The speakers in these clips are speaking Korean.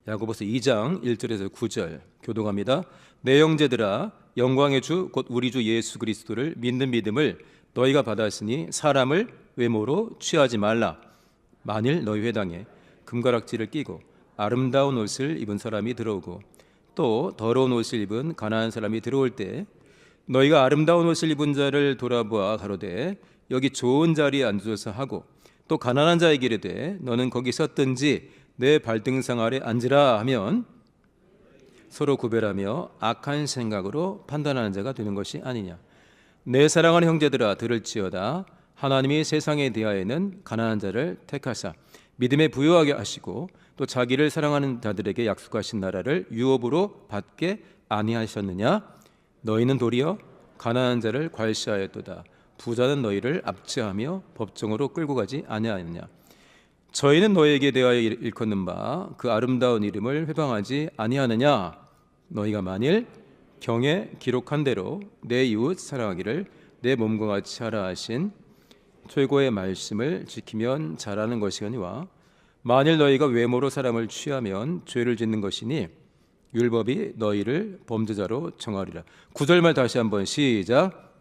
야고보서 2장 1절에서 9절 교독합니다. 내 형제들아, 영광의 주 곧 우리 주 예수 그리스도를 믿는 믿음을 너희가 받았으니 사람을 외모로 취하지 말라. 만일 너희 회당에 금가락지를 끼고 아름다운 옷을 입은 사람이 들어오고 또 더러운 옷을 입은 가난한 사람이 들어올 때 너희가 아름다운 옷을 입은 자를 돌아보아 가로되 여기 좋은 자리에 앉으소서 하고 또 가난한 자에게 이르되 너는 거기 섰든지 내 발등상 아래 앉으라 하면 서로 구별하며 악한 생각으로 판단하는 자가 되는 것이 아니냐. 내 사랑하는 형제들아, 들을지어다. 하나님이 세상에 대하여는 가난한 자를 택하사 믿음에 부유하게 하시고 또 자기를 사랑하는 자들에게 약속하신 나라를 유업으로 받게 아니하셨느냐. 너희는 도리어 가난한 자를 괄시하였도다. 부자는 너희를 압제하며 법정으로 끌고 가지 아니하였느냐. 저희는 너희에게 대하여 일컫는 바 그 아름다운 이름을 회방하지 아니하느냐. 너희가 만일 경에 기록한 대로 내 이웃 사랑하기를 내 몸과 같이 하라 하신 최고의 말씀을 지키면 잘하는 것이거니와 만일 너희가 외모로 사람을 취하면 죄를 짓는 것이니 율법이 너희를 범죄자로 정하리라. 9절말 다시 한번 시작.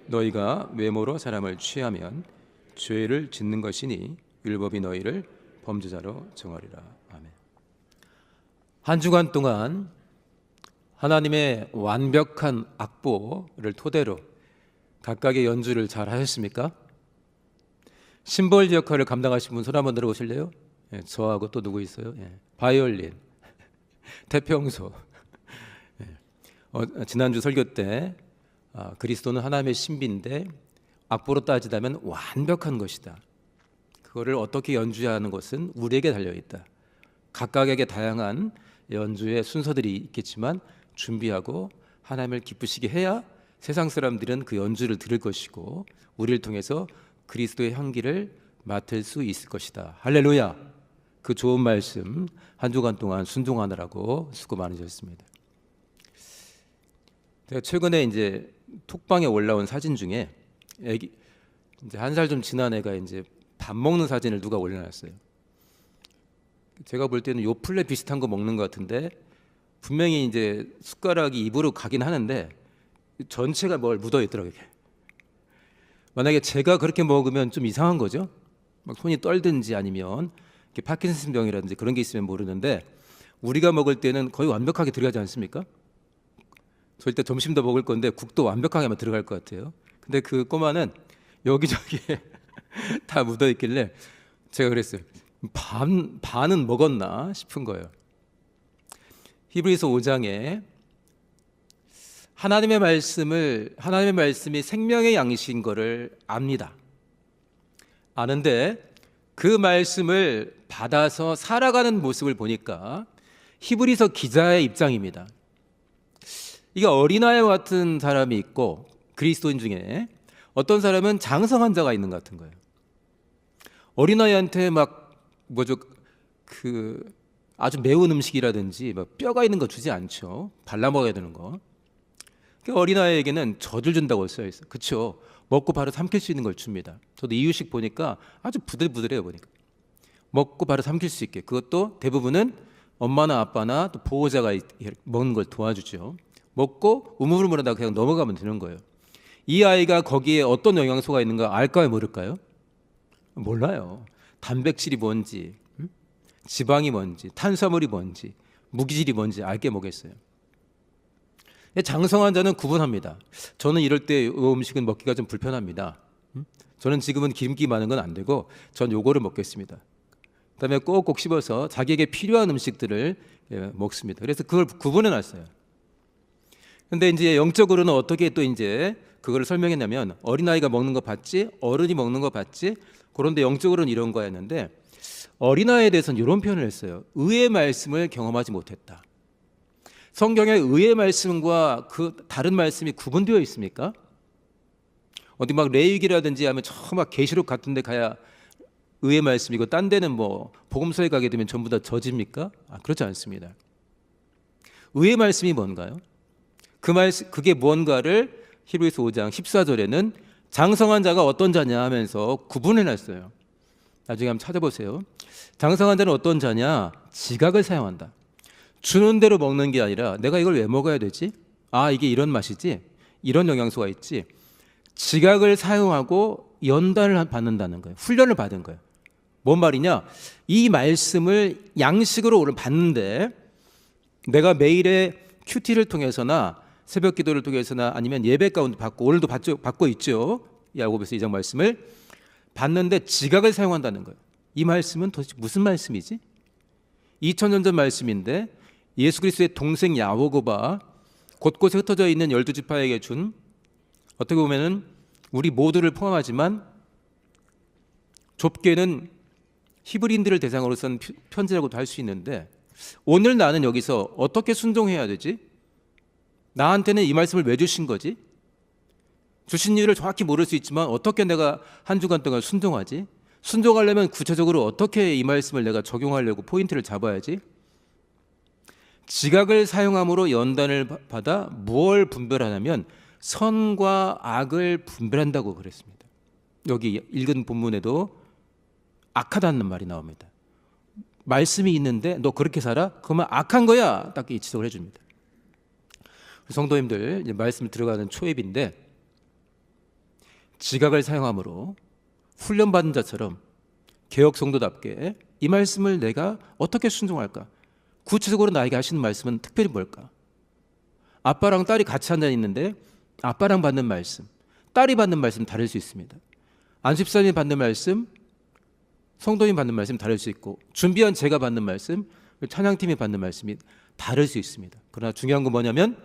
너희가 외모로 사람을 취하면 죄를 짓는 것이니 율법이 너희를 범죄자로 정하리라. 아멘. 한 주간 동안 하나님의 완벽한 악보를 토대로 각각의 연주를 잘 하셨습니까? 심벌 역할을 감당하신 분 손 한번 들어보실래요? 예, 저하고 또 누구 있어요? 예, 바이올린, 태평소. 예. 지난주 설교 때 그리스도는 하나님의 신비인데 악보로 따지자면 완벽한 것이다. 그거를 어떻게 연주하는 것은 우리에게 달려있다. 각각에게 다양한 연주의 순서들이 있겠지만 준비하고 하나님을 기쁘시게 해야 세상 사람들은 그 연주를 들을 것이고 우리를 통해서 그리스도의 향기를 맡을 수 있을 것이다. 할렐루야. 그 좋은 말씀 한 주간 동안 순종하느라고 수고 많으셨습니다. 제가 최근에 이제 톡방에 올라온 사진 중에 애기 이제 한 살 좀 지난 애가 이제 밥 먹는 사진을 누가 올려놨어요. 제가 볼 때는 요플레 비슷한 거 먹는 것 같은데 분명히 이제 숟가락이 입으로 가긴 하는데 전체가 뭘 묻어 있더라고요. 만약에 제가 그렇게 먹으면 좀 이상한 거죠. 막 손이 떨든지 아니면 파킨슨 병이라든지 그런 게 있으면 모르는데 우리가 먹을 때는 거의 완벽하게 들어가지 않습니까? 저 일단 점심도 먹을 건데 국도 완벽하게만 들어갈 것 같아요. 근데 그 꼬마는 여기저기에 다 묻어 있길래 제가 그랬어요. 반은 먹었나 싶은 거예요. 히브리서 5장에 하나님의 말씀이 생명의 양식인 것을 압니다. 아는데 그 말씀을 받아서 살아가는 모습을 보니까 히브리서 기자의 입장입니다. 이게 어린아이와 같은 사람이 있고 그리스도인 중에 어떤 사람은 장성한 자가 있는 것 같은 거예요. 어린아이한테 아주 매운 음식이라든지 막 뼈가 있는 거 주지 않죠. 발라 먹어야 되는 거. 그러니까 어린아이에게는 젖을 준다고 써 있어요. 그렇죠. 먹고 바로 삼킬 수 있는 걸 줍니다. 저도 이유식 보니까 아주 부들부들해요. 보니까 먹고 바로 삼킬 수 있게. 그것도 대부분은 엄마나 아빠나 또 보호자가 먹는 걸 도와주죠. 먹고 우물우물하다가 그냥 넘어가면 되는 거예요. 이 아이가 거기에 어떤 영양소가 있는가 알까요, 모를까요? 몰라요. 단백질이 뭔지, 지방이 뭔지, 탄수화물이 뭔지, 무기질이 뭔지 알게 뭐겠어요. 장성한 자는 구분합니다. 저는 이럴 때 이 음식은 먹기가 좀 불편합니다. 저는 지금은 기름기 많은 건 안 되고 전 요거를 먹겠습니다. 그다음에 꼭꼭 씹어서 자기에게 필요한 음식들을 먹습니다. 그래서 그걸 구분해 놨어요. 근데 이제 영적으로는 어떻게 또 이제 그걸 설명했냐면 어린아이가 먹는 거 봤지? 어른이 먹는 거 봤지? 그런데 영적으로는 이런 거였는데 어린아이에 대해서는 이런 표현을 했어요. 의의 말씀을 경험하지 못했다. 성경에 의의 말씀과 그 다른 말씀이 구분되어 있습니까? 어디 막 레위기라든지 하면 막 계시록 같은 데 가야 의의 말씀이고 딴 데는 뭐 복음서에 가게 되면 전부 다 저지입니까? 그렇지 않습니다. 의의 말씀이 뭔가요? 그게 뭔가를 히브리서 5장 14절에는 장성한 자가 어떤 자냐 하면서 구분해 놨어요. 나중에 한번 찾아보세요. 장성한 자는 어떤 자냐? 지각을 사용한다. 주는 대로 먹는 게 아니라 내가 이걸 왜 먹어야 되지? 아, 이게 이런 맛이지? 이런 영양소가 있지? 지각을 사용하고 연단을 받는다는 거예요. 훈련을 받은 거예요. 뭔 말이냐? 이 말씀을 양식으로 오늘 받는데 내가 매일의 큐티를 통해서나 새벽 기도를 통해서나 아니면 예배 가운데 받고 오늘도 받고 있죠. 야고보서 2장 말씀을 받는데 지각을 사용한다는 거예요. 이 말씀은 도대체 무슨 말씀이지? 2000년 전 말씀인데 예수 그리스도의 동생 야고보가 곳곳에 흩어져 있는 12지파에게 준 어떻게 보면은 우리 모두를 포함하지만 좁게는 히브리인들을 대상으로 쓴 편지라고도 할 수 있는데 오늘 나는 여기서 어떻게 순종해야 되지? 나한테는 이 말씀을 왜 주신 거지? 주신 이유를 정확히 모를 수 있지만 어떻게 내가 한 주간 동안 순종하지? 순종하려면 구체적으로 어떻게 이 말씀을 내가 적용하려고 포인트를 잡아야지? 지각을 사용함으로 연단을 받아 무엇을 분별하냐면 선과 악을 분별한다고 그랬습니다. 여기 읽은 본문에도 악하다는 말이 나옵니다. 말씀이 있는데 너 그렇게 살아? 그러면 악한 거야. 딱 지적을 해줍니다. 성도님들, 이제 말씀 들어가는 초입인데 지각을 사용함으로 훈련받은 자처럼 개혁 성도답게 이 말씀을 내가 어떻게 순종할까? 구체적으로 나에게 하시는 말씀은 특별히 뭘까? 아빠랑 딸이 같이 앉아 있는데 아빠랑 받는 말씀, 딸이 받는 말씀 다를 수 있습니다. 안집사님이 받는 말씀, 성도님 받는 말씀 다를 수 있고 준비한 제가 받는 말씀, 찬양팀이 받는 말씀이 다를 수 있습니다. 그러나 중요한 건 뭐냐면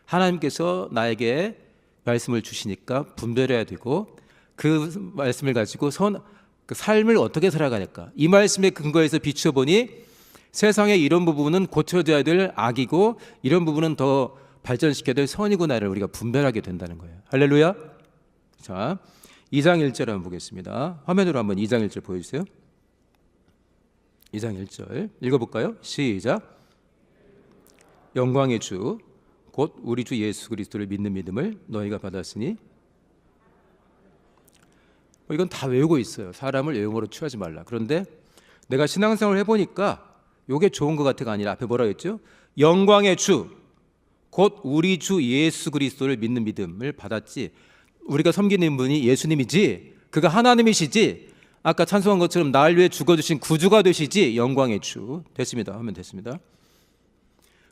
하나님께서 나에게 말씀을 주시니까 분별해야 되고 그 말씀을 가지고 그 삶을 어떻게 살아가니까 이 말씀의 근거에서 비추어 보니 세상의 이런 부분은 고쳐져야 될 악이고 이런 부분은 더 발전시켜야 될 선이구나를 우리가 분별하게 된다는 거예요. 할렐루야. 자, 2장 1절 한번 보겠습니다. 화면으로 한번 2장 1절 보여주세요. 2장 1절 읽어볼까요? 시작. 영광의 주 곧 우리 주 예수 그리스도를 믿는 믿음을 너희가 받았으니 이건 다 외우고 있어요. 사람을 외음으로 취하지 말라. 그런데 내가 신앙생활을 해보니까 이게 좋은 것 같아가 아니라 앞에 뭐라고 했죠? 영광의 주 곧 우리 주 예수 그리스도를 믿는 믿음을 받았지. 우리가 섬기는 분이 예수님이지 그가 하나님이시지 아까 찬송한 것처럼 날 위해 죽어주신 구주가 되시지. 영광의 주. 됐습니다. 하면 됐습니다.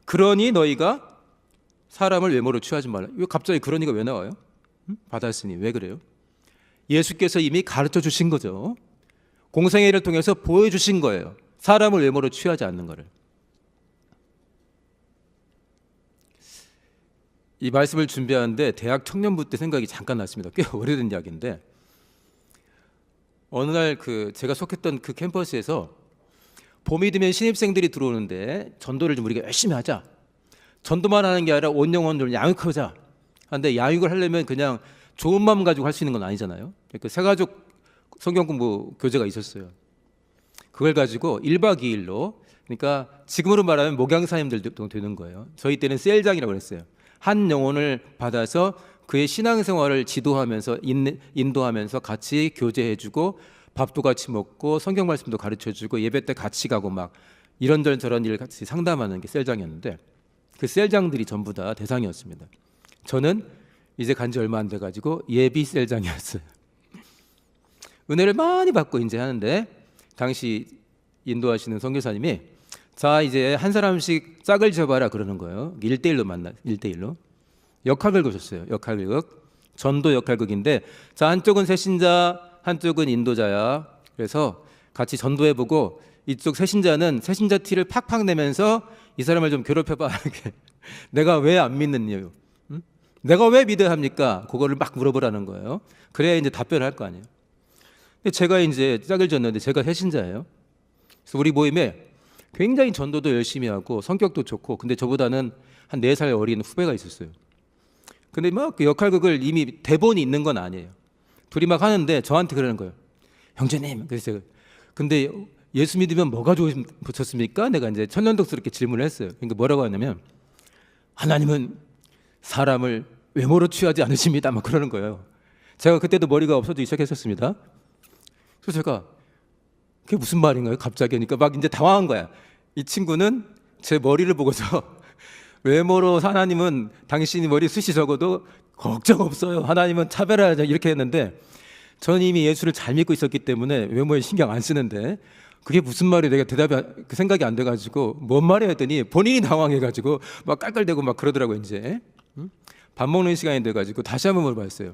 그러니 너희가 사람을 외모로 취하지 말라. 왜 갑자기 그러니가 왜 나와요? 받았으니 왜 그래요? 예수께서 이미 가르쳐 주신 거죠. 공생애를 를 통해서 보여주신 거예요. 사람을 외모로 취하지 않는 거를. 이 말씀을 준비하는데 대학 청년부 때 생각이 잠깐 났습니다. 꽤 오래된 이야기인데 어느 날 제가 속했던 그 캠퍼스에서 봄이 되면 신입생들이 들어오는데 전도를 좀 우리가 열심히 하자. 전도만 하는 게 아니라 온 영혼을 양육하자. 그런데 양육을 하려면 그냥 좋은 마음 가지고 할 수 있는 건 아니잖아요. 그 새가족 성경 공부 교재가 있었어요. 그걸 가지고 1박 2일로 그러니까 지금으로 말하면 목양사님들도 되는 거예요. 저희 때는 셀장이라고 그랬어요. 한 영혼을 받아서 그의 신앙생활을 지도하면서 인도하면서 같이 교제해주고 밥도 같이 먹고 성경 말씀도 가르쳐주고 예배 때 같이 가고 막 이런저런 저런 일을 같이 상담하는 게 셀장이었는데 그 셀장들이 전부 다 대상이었습니다. 저는 이제 간지 얼마 안 돼가지고 예비 셀장이었어요. 은혜를 많이 받고 이제 하는데 당시 인도하시는 선교사님이 자 이제 한 사람씩 짝을 지어봐라 그러는 거예요. 1대1로 역할극 거셨어요. 역할극 전도 역할극인데 자 한쪽은 새신자 한쪽은 인도자야. 그래서 같이 전도해보고 이쪽 새신자는 새신자 티를 팍팍 내면서 이 사람을 좀 괴롭혀봐. 내가 왜 안 믿는 이유? 내가 왜 믿어야 합니까? 그거를 막 물어보라는 거예요. 그래야 이제 답변을 할 거 아니에요. 근데 제가 이제 짝을 지었는데 제가 새신자예요. 그래서 우리 모임에 굉장히 전도도 열심히 하고 성격도 좋고 근데 저보다는 한 4살 어린 후배가 있었어요. 근데 막 그 역할극을 이미 대본이 있는 건 아니에요. 둘이 막 하는데 저한테 그러는 거예요. 형제님, 그래서 근데 예수 믿으면 뭐가 좋습니까? 내가 이제 천연덕스럽게 질문을 했어요. 그러니까 뭐라고 하냐면 하나님은 사람을 외모로 취하지 않으십니다. 막 그러는 거예요. 제가 그때도 머리가 없어지기 시작했었습니다. 그래서 제가 그게 무슨 말인가요? 갑자기 하니까 막 이제 당황한 거야. 이 친구는 제 머리를 보고서 외모로 하나님은 당신이 머리 숱이 적어도 걱정 없어요, 하나님은 차별하자, 이렇게 했는데 저는 이미 예수를 잘 믿고 있었기 때문에 외모에 신경 안 쓰는데 그게 무슨 말이 내가 그 생각이 안 돼가지고 뭔 말이야 했더니 본인이 당황해가지고 막 깔깔대고 막 그러더라고요. 이제 밥 먹는 시간이 돼가지고 다시 한번 물어봤어요.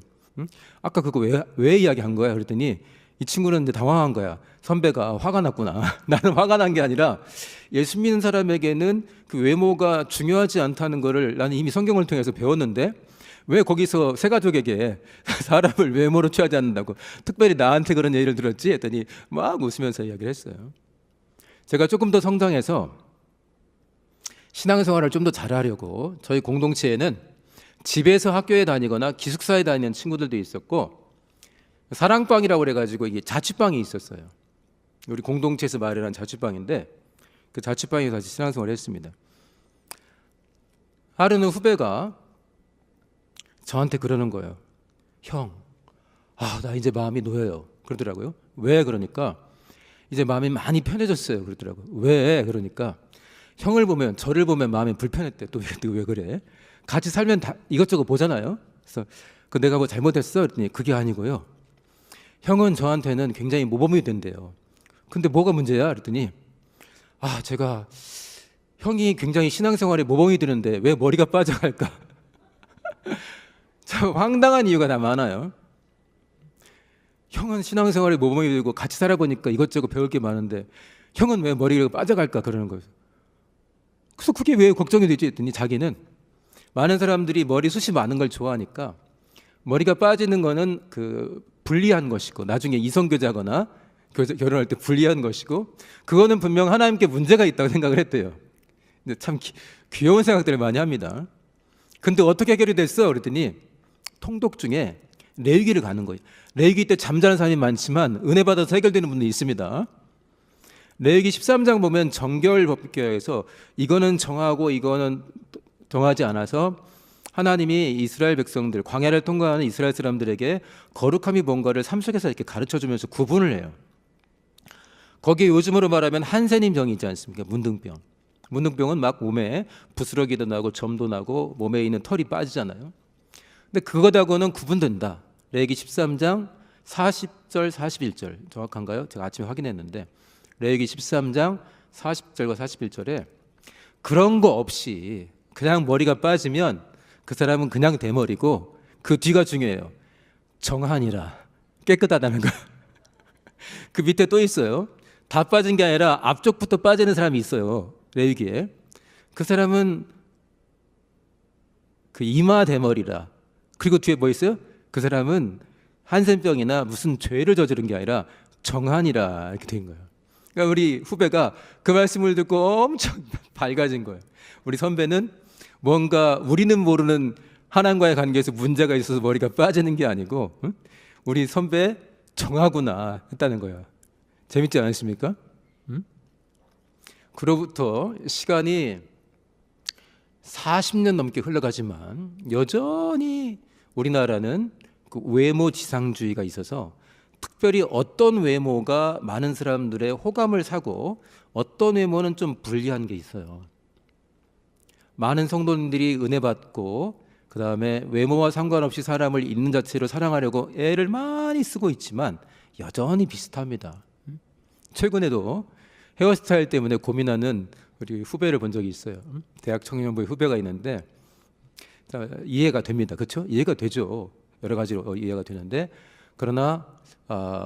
아까 그거 왜 이야기한 거야? 그랬더니 이 친구는 이제 당황한 거야. 선배가 화가 났구나. 나는 화가 난 게 아니라 예수 믿는 사람에게는 그 외모가 중요하지 않다는 거를 나는 이미 성경을 통해서 배웠는데 왜 거기서 새 가족에게 사람을 외모로 취하지 않는다고 특별히 나한테 그런 예를 들었지? 했더니 막 웃으면서 이야기를 했어요. 제가 조금 더 성장해서 신앙생활을 좀 더 잘하려고 저희 공동체에는 집에서 학교에 다니거나 기숙사에 다니는 친구들도 있었고 사랑방이라고 그래가지고 이게 자취방이 있었어요. 우리 공동체에서 마련한 자취방인데 그 자취방에서 같이 신앙생활을 했습니다. 하루는 후배가 저한테 그러는 거예요. 형, 나 이제 마음이 놓여요. 그러더라고요. 왜? 그러니까 이제 마음이 많이 편해졌어요. 그러더라고요. 왜? 그러니까 형을 보면, 저를 보면 마음이 불편했대. 또 왜 그래? 같이 살면 다 이것저것 보잖아요. 그래서 내가 뭐 잘못했어? 그랬더니 그게 아니고요. 형은 저한테는 굉장히 모범이 된대요. 근데 뭐가 문제야? 그랬더니 제가 형이 굉장히 신앙생활에 모범이 되는데 왜 머리가 빠져갈까? 참 황당한 이유가 다 많아요. 형은 신앙생활에 모범이 되고 같이 살아보니까 이것저것 배울 게 많은데 형은 왜 머리가 빠져갈까? 그러는 거예요. 그래서 그게 왜 걱정이 되지? 했더니 자기는 많은 사람들이 머리숱이 많은 걸 좋아하니까 머리가 빠지는 거는 그 불리한 것이고 나중에 이성교제하거나 결혼할 때 불리한 것이고 그거는 분명 하나님께 문제가 있다고 생각을 했대요. 근데 참 귀여운 생각들을 많이 합니다. 근데 어떻게 해결이 됐어? 그랬더니 통독 중에 레위기를 가는 거예요. 레위기 때 잠자는 사람이 많지만 은혜 받아서 해결되는 분도 있습니다. 레위기 13장 보면 정결법계에서 이거는 정하고 이거는 정하지 않아서 하나님이 이스라엘 백성들, 광야를 통과하는 이스라엘 사람들에게 거룩함이 뭔가를 삶 속에서 이렇게 가르쳐주면서 구분을 해요. 거기에 요즘으로 말하면 한세님 병이 있지 않습니까? 문둥병. 문둥병은 막 몸에 부스러기도 나고 점도 나고 몸에 있는 털이 빠지잖아요. 근데 그거하고는 구분된다. 레위기 13장 40절 41절 정확한가요? 제가 아침에 확인했는데 레위기 13장 40절과 41절에 그런 거 없이 그냥 머리가 빠지면 그 사람은 그냥 대머리고 그 뒤가 중요해요. 정하니라. 깨끗하다는 거. 그 밑에 또 있어요. 다 빠진 게 아니라 앞쪽부터 빠지는 사람이 있어요. 레위기에. 그 사람은 그 이마 대머리라. 그리고 뒤에 뭐 있어요? 그 사람은 한센병이나 무슨 죄를 저지른 게 아니라 정하니라 이렇게 된 거예요. 그러니까 우리 후배가 그 말씀을 듣고 엄청 밝아진 거예요. 우리 선배는 뭔가 우리는 모르는 하나님과의 관계에서 문제가 있어서 머리가 빠지는 게 아니고 우리 선배 정하구나 했다는 거예요. 재밌지 않으십니까? 그로부터 시간이 40년 넘게 흘러가지만 여전히 우리나라는 그 외모 지상주의가 있어서 특별히 어떤 외모가 많은 사람들의 호감을 사고 어떤 외모는 좀 불리한 게 있어요. 많은 성도님들이 은혜 받고 그 다음에 외모와 상관없이 사람을 있는 자체로 사랑하려고 애를 많이 쓰고 있지만 여전히 비슷합니다. 최근에도 헤어스타일 때문에 고민하는 우리 후배를 본 적이 있어요. 대학 청년부의 후배가 있는데 이해가 됩니다. 그렇죠? 이해가 되죠. 여러 가지로 이해가 되는데 그러나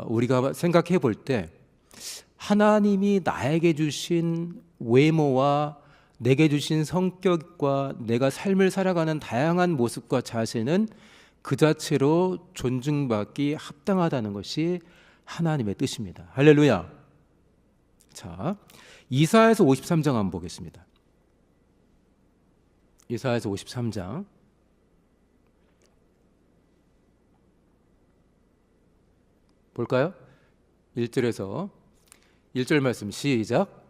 우리가 생각해 볼 때 하나님이 나에게 주신 외모와 내게 주신 성격과 내가 삶을 살아가는 다양한 모습과 자세는 그 자체로 존중받기 합당하다는 것이 하나님의 뜻입니다. 할렐루야. 자, 이사야서 53장 한번 보겠습니다. 이사야서 53장 볼까요? 1절에서 1절 말씀 시작.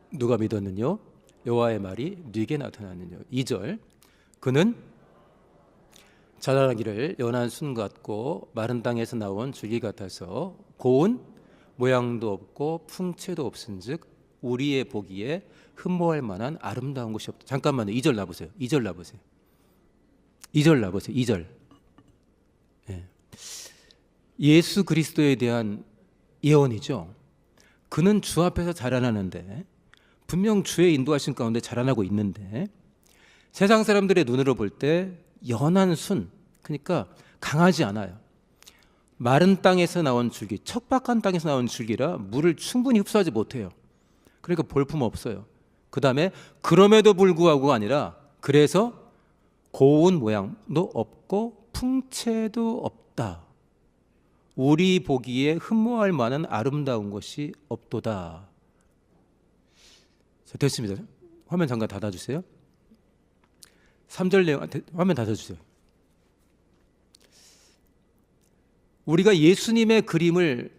누가 믿었느뇨? 여호와의 말이 네게 나타났느뇨? 2절 그는 자라나기를 연한 순 같고 마른 땅에서 나온 줄기 같아서 고운 모양도 없고 풍채도 없은즉 우리의 보기에 흠모할 만한 아름다운 것이 없다. 잠깐만요. 2절 놔보세요. 2절 놔보세요. 2절 놔보세요. 2절. 예수 그리스도에 대한 예언이죠. 그는 주 앞에서 자라나는데, 분명 주의 인도하신 가운데 자라나고 있는데, 세상 사람들의 눈으로 볼 때 연한 순, 그러니까 강하지 않아요. 마른 땅에서 나온 줄기, 척박한 땅에서 나온 줄기라 물을 충분히 흡수하지 못해요. 그러니까 볼품 없어요. 그 다음에 그럼에도 불구하고가 아니라, 그래서 고운 모양도 없고 풍채도 없다. 우리 보기에 흠모할 만한 아름다운 것이 없도다. 자, 됐습니다. 화면 잠깐 닫아주세요. 3절 내용 화면 닫아주세요. 우리가 예수님의 그림을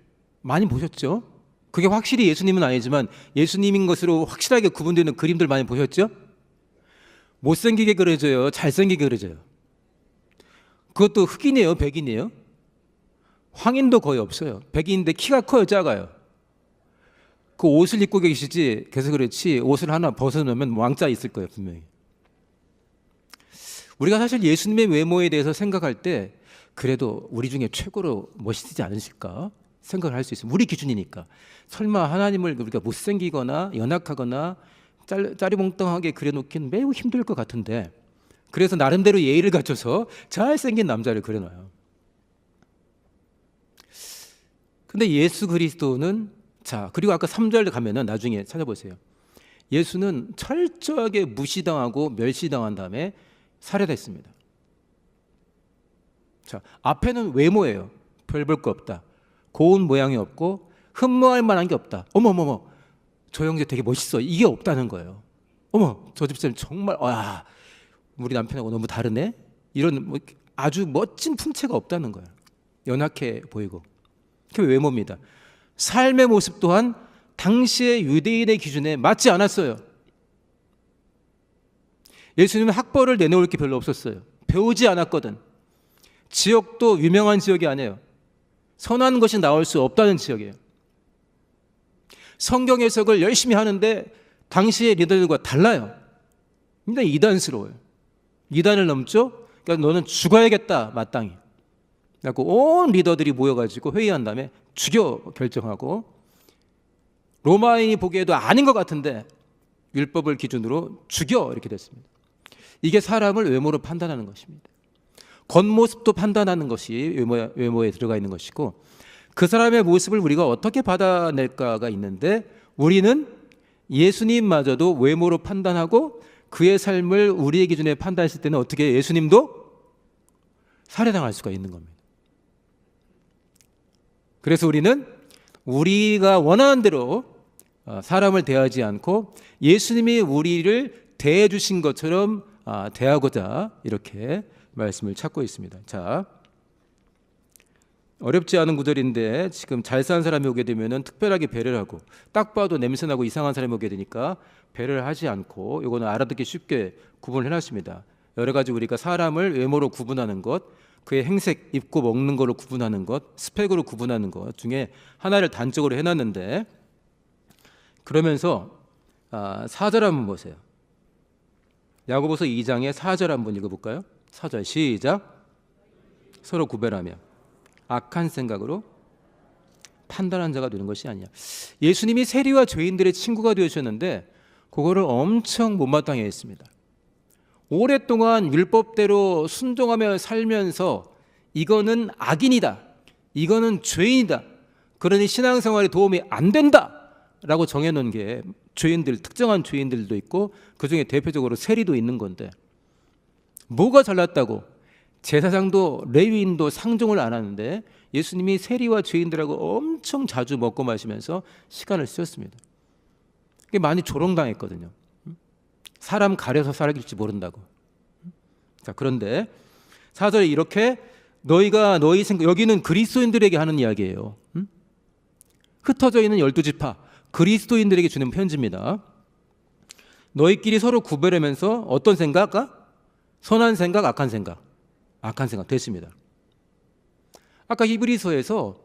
많이 보셨죠? 그게 확실히 예수님은 아니지만 예수님인 것으로 확실하게 구분되는 그림들 많이 보셨죠? 못생기게 그려져요? 잘생기게 그려져요? 그것도 흑인이에요? 백인이에요? 황인도 거의 없어요. 백인인데 키가 커요? 작아요? 그 옷을 입고 계시지, 그래서 그렇지 옷을 하나 벗어놓으면 왕자 있을 거예요, 분명히. 우리가 사실 예수님의 외모에 대해서 생각할 때 그래도 우리 중에 최고로 멋있지 않으실까 생각을 할 수 있어요. 우리 기준이니까. 설마 하나님을 우리가 못생기거나 연약하거나 짜리몽땅하게 그려놓기는 매우 힘들 것 같은데, 그래서 나름대로 예의를 갖춰서 잘생긴 남자를 그려놔요. 근데 예수 그리스도는, 자, 그리고 아까 3절 가면은 나중에 찾아보세요. 예수는 철저하게 무시당하고 멸시당한 다음에 살해됐습니다. 자, 앞에는 외모예요. 별 볼 거 없다. 고운 모양이 없고 흠모할 만한 게 없다. 어머머머, 저 형제 되게 멋있어. 이게 없다는 거예요. 어머, 저 집사님 정말, 와, 우리 남편하고 너무 다르네. 이런 아주 멋진 풍채가 없다는 거예요. 연약해 보이고. 그게 외모입니다. 삶의 모습 또한 당시의 유대인의 기준에 맞지 않았어요. 예수님은 학벌을 내놓을 게 별로 없었어요. 배우지 않았거든. 지역도 유명한 지역이 아니에요. 선한 것이 나올 수 없다는 지역이에요. 성경 해석을 열심히 하는데 당시의 리더들과 달라요. 굉장히 이단스러워요. 이단을 넘죠? 그러니까 너는 죽어야겠다, 마땅히. 그래서 온 리더들이 모여가지고 회의한 다음에 죽여 결정하고, 로마인이 보기에도 아닌 것 같은데 율법을 기준으로 죽여, 이렇게 됐습니다. 이게 사람을 외모로 판단하는 것입니다. 겉모습도 판단하는 것이 외모에 들어가 있는 것이고, 그 사람의 모습을 우리가 어떻게 받아낼까가 있는데, 우리는 예수님마저도 외모로 판단하고 그의 삶을 우리의 기준에 판단했을 때는 어떻게 예수님도 살해당할 수가 있는 겁니다. 그래서 우리는 우리가 원하는 대로 사람을 대하지 않고 예수님이 우리를 대해 주신 것처럼 대하고자 이렇게 말씀을 찾고 있습니다. 자, 어렵지 않은 구절인데 지금 잘 사는 사람이 오게 되면은 특별하게 배려를 하고, 딱 봐도 냄새나고 이상한 사람이 오게 되니까 배려를 하지 않고, 이거는 알아듣기 쉽게 구분을 해놨습니다. 여러 가지 우리가 사람을 외모로 구분하는 것, 그의 행색, 입고 먹는 거로 구분하는 것, 스펙으로 구분하는 것 중에 하나를 단적으로 해놨는데, 그러면서 4절 한번 보세요. 야고보서 2장의 4절 한번 읽어볼까요? 4절 시작. 서로 구별하며 악한 생각으로 판단한 자가 되는 것이 아니냐. 예수님이 세리와 죄인들의 친구가 되셨는데 그거를 엄청 못마땅해 했습니다. 오랫동안 율법대로 순종하며 살면서 이거는 악인이다, 이거는 죄인이다, 그러니 신앙생활에 도움이 안 된다 라고 정해놓은 게 죄인들, 특정한 죄인들도 있고 그중에 대표적으로 세리도 있는 건데, 뭐가 잘났다고 제사장도 레위인도 상종을 안 하는데 예수님이 세리와 죄인들하고 엄청 자주 먹고 마시면서 시간을 쓰셨습니다. 그게 많이 조롱당했거든요. 사람 가려서 살길지 모른다고. 자, 그런데 4절에 이렇게 너희가 너희 생각, 여기는 그리스도인들에게 하는 이야기예요. 흩어져 있는 12지파 그리스도인들에게 주는 편지입니다. 너희끼리 서로 구별하면서 어떤 생각? 선한 생각, 악한 생각. 악한 생각 됐습니다. 아까 히브리서에서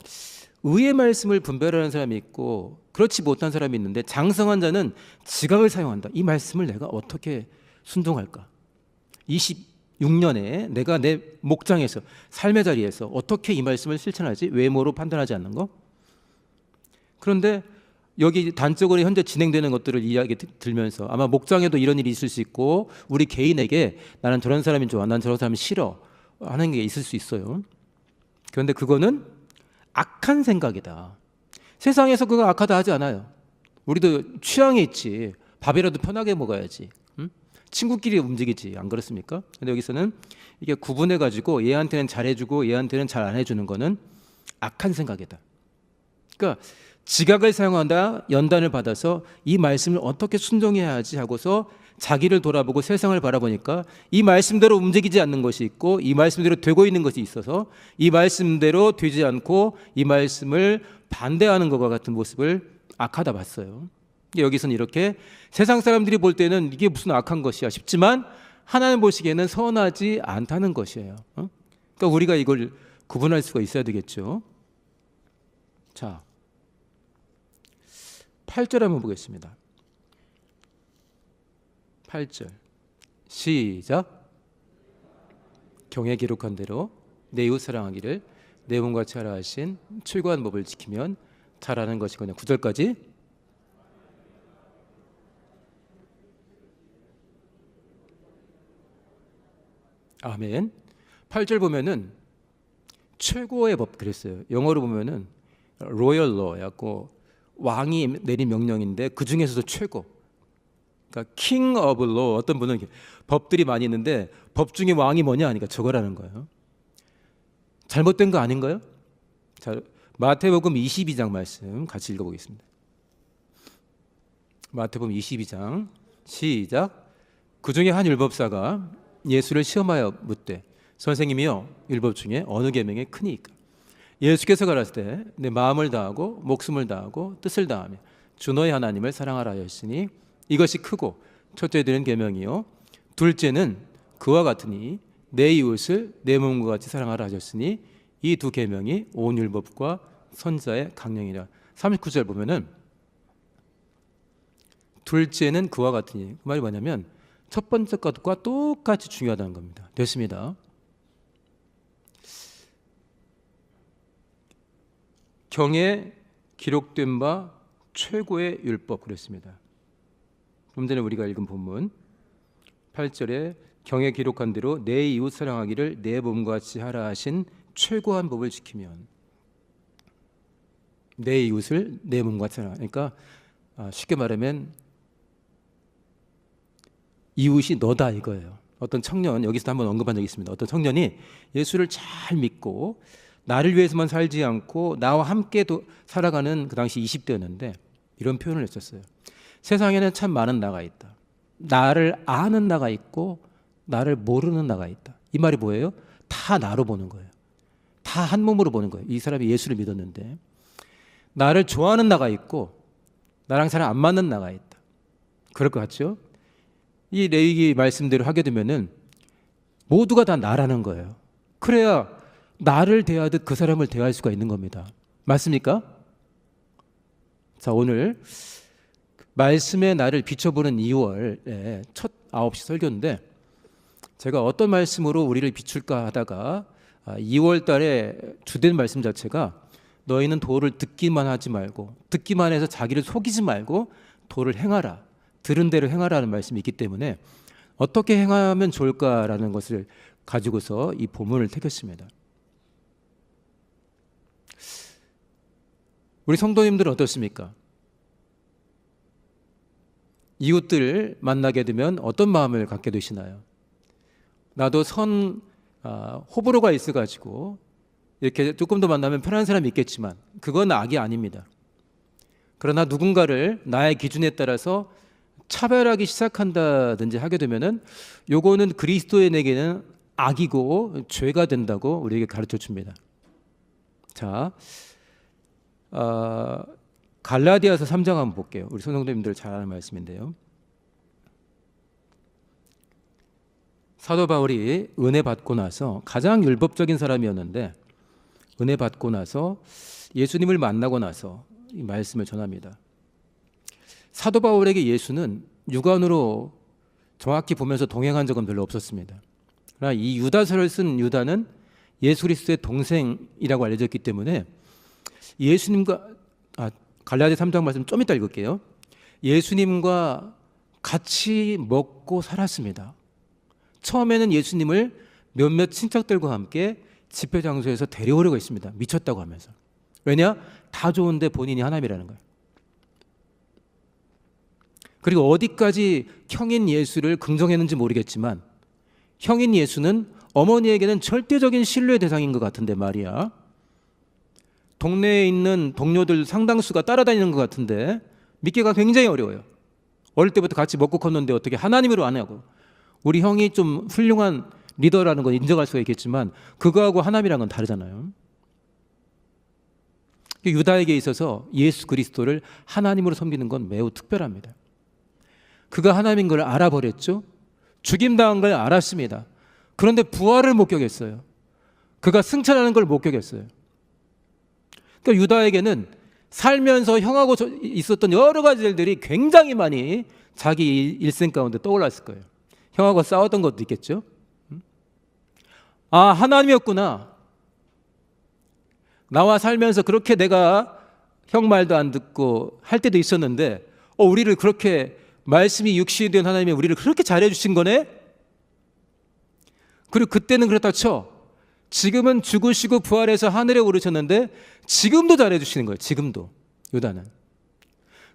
의의 말씀을 분별하는 사람이 있고 그렇지 못한 사람이 있는데, 장성한 자는 지각을 사용한다. 이 말씀을 내가 어떻게 순종할까? 26년에 내가 내 목장에서, 삶의 자리에서 어떻게 이 말씀을 실천하지? 외모로 판단하지 않는 거? 그런데 여기 단적으로 현재 진행되는 것들을 이야기 들면서 아마 목장에도 이런 일이 있을 수 있고, 우리 개인에게 나는 저런 사람이 좋아, 난 저런 사람이 싫어 하는 게 있을 수 있어요. 그런데 그거는 악한 생각이다. 세상에서 그거 악하다 하지 않아요. 우리도 취향이 있지. 밥이라도 편하게 먹어야지. 친구끼리 움직이지. 안 그렇습니까? 근데 여기서는 이게 구분해가지고 얘한테는 잘해주고 얘한테는 잘 안 해주는 거는 악한 생각이다. 그러니까 지각을 사용한다, 연단을 받아서 이 말씀을 어떻게 순종해야 하지 하고서 자기를 돌아보고 세상을 바라보니까 이 말씀대로 움직이지 않는 것이 있고, 이 말씀대로 되고 있는 것이 있어서 이 말씀대로 되지 않고 이 말씀을 반대하는 것과 같은 모습을 악하다 봤어요. 여기서는 이렇게 세상 사람들이 볼 때는 이게 무슨 악한 것이야 싶지만 하나님 보시기에는 선하지 않다는 것이에요. 그러니까 우리가 이걸 구분할 수가 있어야 되겠죠. 자, 8절 한번 보겠습니다. 8절 시작. 경에 기록한 대로 내 이웃 사랑하기를 내 몸같이 하라 하신 최고한 법을 지키면 잘하는 것이거든요. 9절까지. 아멘. 8절 보면은 최고의 법 그랬어요. 영어로 보면은 로열 로였고, 왕이 내린 명령인데 그 중에서도 최고. 그러니까 king of law. 어떤 분은 법들이 많이 있는데 법 중에 왕이 뭐냐 하니까 저거라는 거예요. 잘못된 거 아닌가요? 자, 마태복음 22장 말씀 같이 읽어보겠습니다. 마태복음 22장 시작. 그 중에 한 율법사가 예수를 시험하여 묻되 선생님이여, 율법 중에 어느 계명이 크니이까? 예수께서 가라사대 때 내 마음을 다하고 목숨을 다하고 뜻을 다하며 주 너의 하나님을 사랑하라 하였으니 이것이 크고 첫째 되는 계명이요 둘째는 그와 같으니 내 이웃을 내 몸과 같이 사랑하라 하셨으니 이 두 계명이 온 율법과 선지자의 강령이라. 39절 보면은 둘째는 그와 같으니, 그 말이 뭐냐면 첫 번째 것과 똑같이 중요하다는 겁니다. 됐습니다. 경에 기록된 바 최고의 율법 그랬습니다. 좀 전에 우리가 읽은 본문 8절에 경에 기록한 대로 내 이웃 사랑하기를 내 몸과 같이 하라 하신 최고한 법을 지키면, 내 이웃을 내 몸과 같이 사랑하라. 그러니까 쉽게 말하면 이웃이 너다 이거예요. 어떤 청년, 여기서 한번 언급한 적이 있습니다. 어떤 청년이 예수를 잘 믿고 나를 위해서만 살지 않고 나와 함께 살아가는, 그 당시 20대였는데 이런 표현을 했었어요. 세상에는 참 많은 나가 있다. 나를 아는 나가 있고 나를 모르는 나가 있다. 이 말이 뭐예요? 다 나로 보는 거예요. 다 한 몸으로 보는 거예요. 이 사람이 예수를 믿었는데 나를 좋아하는 나가 있고 나랑 잘 안 맞는 나가 있다. 그럴 것 같죠? 이 레위기 말씀대로 하게 되면은 모두가 다 나라는 거예요. 그래야 나를 대하듯 그 사람을 대할 수가 있는 겁니다. 맞습니까? 자, 오늘 말씀의 나를 비춰보는 2월의 첫 9시 설교인데, 제가 어떤 말씀으로 우리를 비출까 하다가 2월 달에 주된 말씀 자체가 너희는 도를 듣기만 하지 말고, 듣기만 해서 자기를 속이지 말고 도를 행하라, 들은 대로 행하라는 말씀이 있기 때문에 어떻게 행하면 좋을까라는 것을 가지고서 이 본문을 택했습니다. 우리 성도님들은 어떻습니까? 이웃들 만나게 되면 어떤 마음을 갖게 되시나요? 나도 호불호가 있어가지고 이렇게 조금 더 만나면 편한 사람이 있겠지만 그건 악이 아닙니다. 그러나 누군가를 나의 기준에 따라서 차별하기 시작한다든지 하게 되면은 요거는 그리스도인에게는 악이고 죄가 된다고 우리에게 가르쳐 줍니다. 자, 갈라디아서 3장 한번 볼게요. 우리 성도님들 잘 아는 말씀인데요. 사도 바울이 은혜 받고 나서 가장 율법적인 사람이었는데 은혜 받고 나서 예수님을 만나고 나서 이 말씀을 전합니다. 사도 바울에게 예수는 육안으로 정확히 보면서 동행한 적은 별로 없었습니다. 그러나 이 유다서를 쓴 유다는 예수 그리스도의 동생이라고 알려졌기 때문에 예수님과 갈라디아 3장 말씀 좀 이따 읽을게요. 예수님과 같이 먹고 살았습니다. 처음에는 예수님을 몇몇 친척들과 함께 집회 장소에서 데려오려고 했습니다. 미쳤다고 하면서. 왜냐? 다 좋은데 본인이 하나님이라는 거예요. 그리고 어디까지 형인 예수를 긍정했는지 모르겠지만 형인 예수는 어머니에게는 절대적인 신뢰의 대상인 것 같은데 말이야. 동네에 있는 동료들 상당수가 따라다니는 것 같은데 믿기가 굉장히 어려워요. 어릴 때부터 같이 먹고 컸는데 어떻게 하나님으로 안 하고. 우리 형이 좀 훌륭한 리더라는 건 인정할 수가 있겠지만 그거하고 하나님이라는 건 다르잖아요. 유다에게 있어서 예수 그리스도를 하나님으로 섬기는 건 매우 특별합니다. 그가 하나님인 걸 알아버렸죠. 죽임당한 걸 알았습니다. 그런데 부활을 목격했어요. 그가 승천하는 걸 목격했어요. 그러니까 유다에게는 살면서 형하고 있었던 여러 가지 일들이 굉장히 많이 자기 일생 가운데 떠올랐을 거예요. 형하고 싸웠던 것도 있겠죠. 하나님이었구나. 나와 살면서 그렇게 내가 형 말도 안 듣고 할 때도 있었는데 우리를 그렇게 말씀이 육신이 된 하나님이 우리를 그렇게 잘해 주신 거네. 그리고 그때는 그렇다 쳐. 지금은 죽으시고 부활해서 하늘에 오르셨는데 지금도 잘해 주시는 거예요. 지금도. 유다는.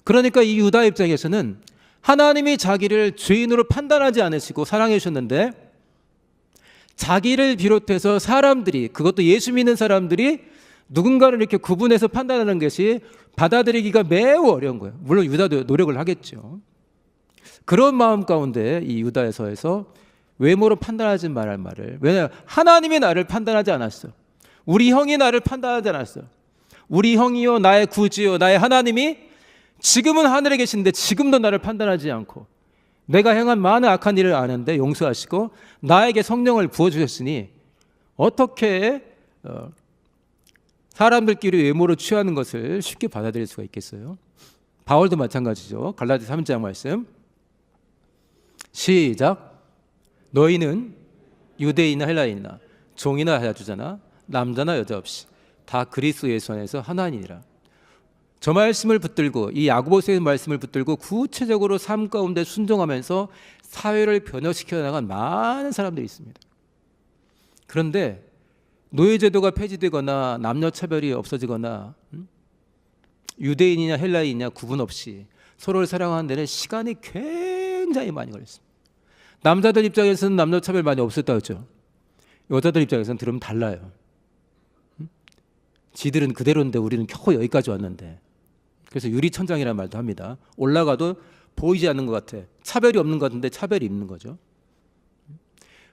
그러니까 이 유다 입장에서는 하나님이 자기를 죄인으로 판단하지 않으시고 사랑해 주셨는데 자기를 비롯해서 사람들이, 그것도 예수 믿는 사람들이 누군가를 이렇게 구분해서 판단하는 것이 받아들이기가 매우 어려운 거예요. 물론 유다도 노력을 하겠죠. 그런 마음 가운데 이 유다에서에서 외모로 판단하지 말할 말을, 왜냐하면 하나님이 나를 판단하지 않았어. 우리 형이 나를 판단하지 않았어. 우리 형이요 나의 구주요 나의 하나님이 지금은 하늘에 계신데 지금도 나를 판단하지 않고 내가 행한 많은 악한 일을 아는데 용서하시고 나에게 성령을 부어주셨으니 어떻게 사람들끼리 외모로 취하는 것을 쉽게 받아들일 수가 있겠어요? 바울도 마찬가지죠. 갈라디아 3장 말씀 시작. 너희는 유대인이나 헬라인이나 종이나 자주자나 남자나 여자 없이 다 그리스도 예수 안에서 하나니라. 저 말씀을 붙들고 이 야고보서의 말씀을 붙들고 구체적으로 삶 가운데 순종하면서 사회를 변화시켜 나간 많은 사람들이 있습니다. 그런데 노예제도가 폐지되거나 남녀차별이 없어지거나 유대인이냐 헬라인이냐 구분 없이 서로를 사랑하는 데는 시간이 굉장히 많이 걸렸습니다. 남자들 입장에서는 남녀차별 많이 없었다 그랬죠. 여자들 입장에서는 들으면 달라요. 지들은 그대로인데 우리는 겨우 여기까지 왔는데. 그래서 유리천장이라는 말도 합니다. 올라가도 보이지 않는 것 같아. 차별이 없는 것 같은데 차별이 있는 거죠.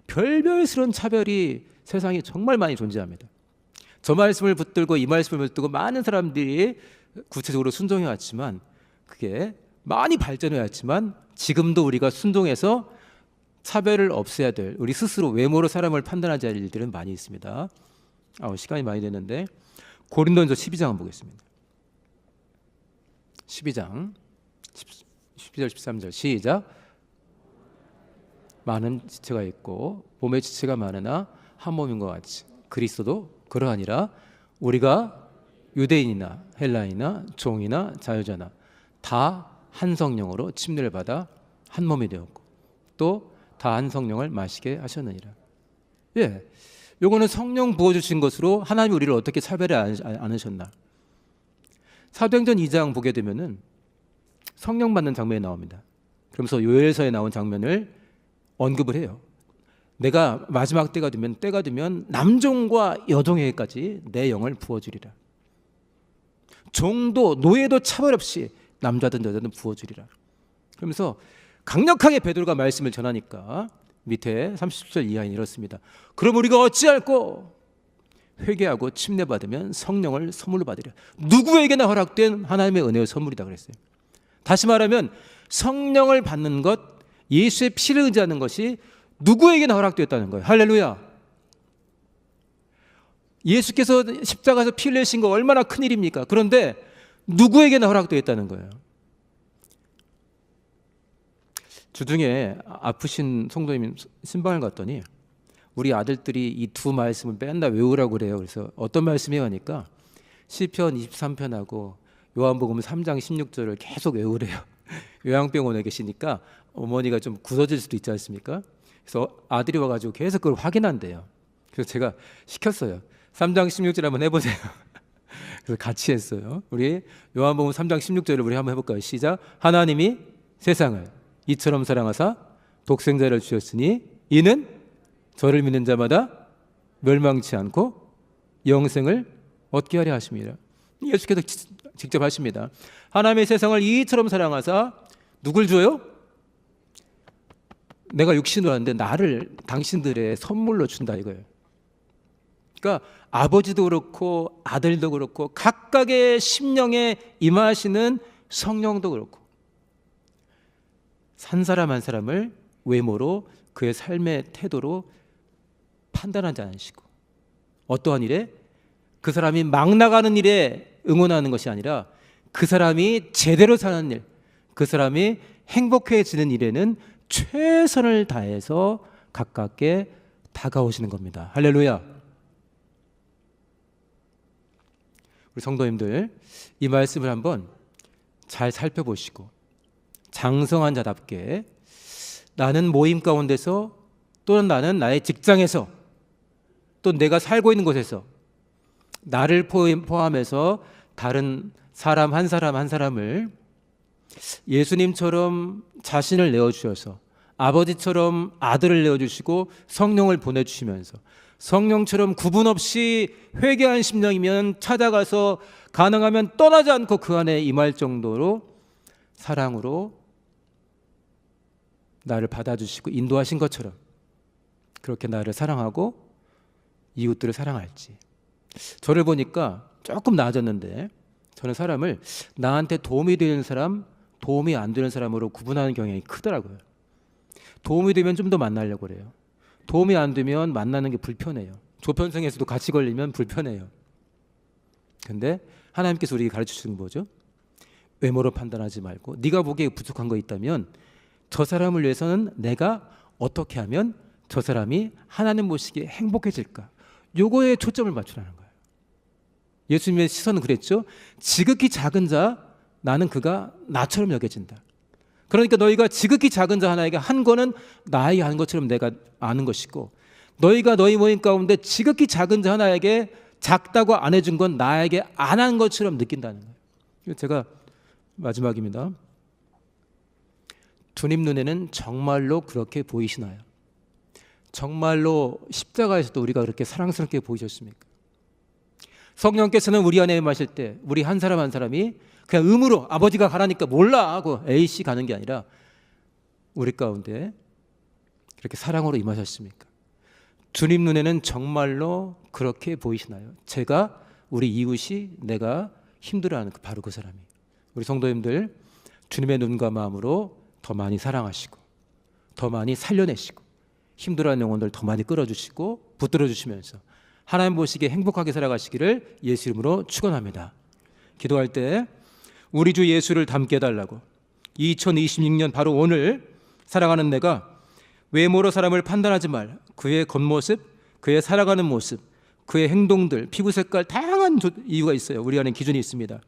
별별스러운 차별이 세상에 정말 많이 존재합니다. 저 말씀을 붙들고 이 말씀을 붙들고 많은 사람들이 구체적으로 순종해 왔지만 그게 많이 발전해 왔지만 지금도 우리가 순종해서 차별을 없애야 될, 우리 스스로 외모로 사람을 판단하지 않을 일들은 많이 있습니다. 시간이 많이 됐는데 고린도전서 12장 한번 보겠습니다. 12장 12절 13절 시작. 많은 지체가 있고 몸의 지체가 많으나 한 몸인 것 같이 그리스도도 그러하니라. 우리가 유대인이나 헬라인이나 종이나 자유자나 다 한 성령으로 침례를 받아 한 몸이 되었고 또 다 한 성령을 마시게 하셨느니라. 예, 요거는 성령 부어주신 것으로 하나님이 우리를 어떻게 차별해 않으셨나. 사도행전 2장 보게 되면은 성령 받는 장면이 나옵니다. 그러면서 요엘서에 나온 장면을 언급을 해요. 내가 마지막 때가 되면 남종과 여종에게까지 내 영을 부어주리라. 종도 노예도 차별 없이 남자든 여자든 부어주리라. 그러면서 강력하게 베드로가 말씀을 전하니까 밑에 30절 이하에 이렇습니다. 그럼 우리가 어찌할꼬? 회개하고 침례받으면 성령을 선물로 받으리라. 누구에게나 허락된 하나님의 은혜의 선물이다 그랬어요. 다시 말하면 성령을 받는 것, 예수의 피를 의지하는 것이 누구에게나 허락되었다는 거예요. 할렐루야. 예수께서 십자가에서 피 흘리신 거 얼마나 큰일입니까? 그런데 누구에게나 허락되어 있다는 거예요. 주중에 아프신 성도님 신방을 갔더니 우리 아들들이 이 두 말씀을 맨날 외우라고 그래요. 그래서 어떤 말씀이에요 하니까 시편 23편하고 요한복음 3장 16절을 계속 외우래요. 요양병원에 계시니까 어머니가 좀 굳어질 수도 있지 않습니까? 그래서 아들이 와가지고 계속 그걸 확인한대요. 그래서 제가 시켰어요. 3장 16절 한번 해보세요. 그래서 같이 했어요. 우리 요한복음 3장 16절을 우리 한번 해볼까요? 시작. 하나님이 세상을 이처럼 사랑하사 독생자를 주셨으니 이는 저를 믿는 자마다 멸망치 않고 영생을 얻게 하려 하십니다. 예수께서 직접 하십니다. 하나님의 세상을 이처럼 사랑하사 누굴 줘요? 내가 육신으로 왔는데 나를 당신들의 선물로 준다 이거예요. 그러니까 아버지도 그렇고 아들도 그렇고 각각의 심령에 임하시는 성령도 그렇고 한 사람 한 사람을 외모로 그의 삶의 태도로 판단하지 않으시고 어떠한 일에 그 사람이 막 나가는 일에 응원하는 것이 아니라 그 사람이 제대로 사는 일, 그 사람이 행복해지는 일에는 최선을 다해서 가깝게 다가오시는 겁니다. 할렐루야. 우리 성도님들 이 말씀을 한번 잘 살펴보시고 장성한 자답게 나는 모임 가운데서 또는 나는 나의 직장에서 또 내가 살고 있는 곳에서 나를 포함해서 다른 사람 한 사람을 예수님처럼 자신을 내어주셔서 아버지처럼 아들을 내어주시고 성령을 보내주시면서 성령처럼 구분 없이 회개한 심령이면 찾아가서 가능하면 떠나지 않고 그 안에 임할 정도로 사랑으로 나를 받아주시고 인도하신 것처럼 그렇게 나를 사랑하고 이웃들을 사랑할지. 저를 보니까 조금 나아졌는데 저는 사람을 나한테 도움이 되는 사람, 도움이 안 되는 사람으로 구분하는 경향이 크더라고요. 도움이 되면 좀 더 만나려고 그래요. 도움이 안 되면 만나는 게 불편해요. 조편성에서도 같이 걸리면 불편해요. 근데 하나님께서 우리에게 가르쳐주는 뭐죠? 외모로 판단하지 말고 네가 보기에 부족한 거 있다면 저 사람을 위해서는 내가 어떻게 하면 저 사람이 하나님 보시기에 행복해질까? 요거에 초점을 맞추라는 거예요. 예수님의 시선은 그랬죠. 지극히 작은 자 나는 그가 나처럼 여겨진다. 그러니까 너희가 지극히 작은 자 하나에게 한 거는 나에게 하는 것처럼 내가 아는 것이고 너희가 너희 모임 가운데 지극히 작은 자 하나에게 작다고 안 해준 건 나에게 안 한 것처럼 느낀다는 거예요. 제가 마지막입니다. 주님 눈에는 정말로 그렇게 보이시나요? 정말로 십자가에서도 우리가 그렇게 사랑스럽게 보이셨습니까? 성령께서는 우리 안에 임하실 때 우리 한 사람 한 사람이 그냥 의무로 아버지가 가라니까 몰라 하고 A씨 가는 게 아니라 우리 가운데 그렇게 사랑으로 임하셨습니까? 주님 눈에는 정말로 그렇게 보이시나요? 제가 우리 이웃이 내가 힘들어하는 바로 그 사람이. 우리 성도님들 주님의 눈과 마음으로 더 많이 사랑하시고 더 많이 살려내시고 힘들어하는 영혼들 더 많이 끌어주시고 붙들어 주시면서 하나님 보시기에 행복하게 살아가시기를 예수 이름으로 축원합니다. 기도할 때 우리 주 예수를 닮게 해달라고 2026년 바로 오늘 살아가는 내가 외모로 사람을 판단하지 말 그의 겉모습, 그의 살아가는 모습, 그의 행동들, 피부 색깔 다양한 이유가 있어요. 우리 안에 기준이 있습니다.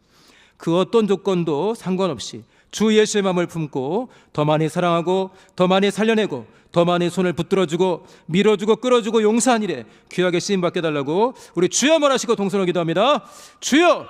그 어떤 조건도 상관없이 주 예수의 마음을 품고 더 많이 사랑하고 더 많이 살려내고 더 많이 손을 붙들어주고 밀어주고 끌어주고 용서한 일에 귀하게 쓰임받게 해달라고 우리 주여 말하시고 동서로 기도합니다. 주여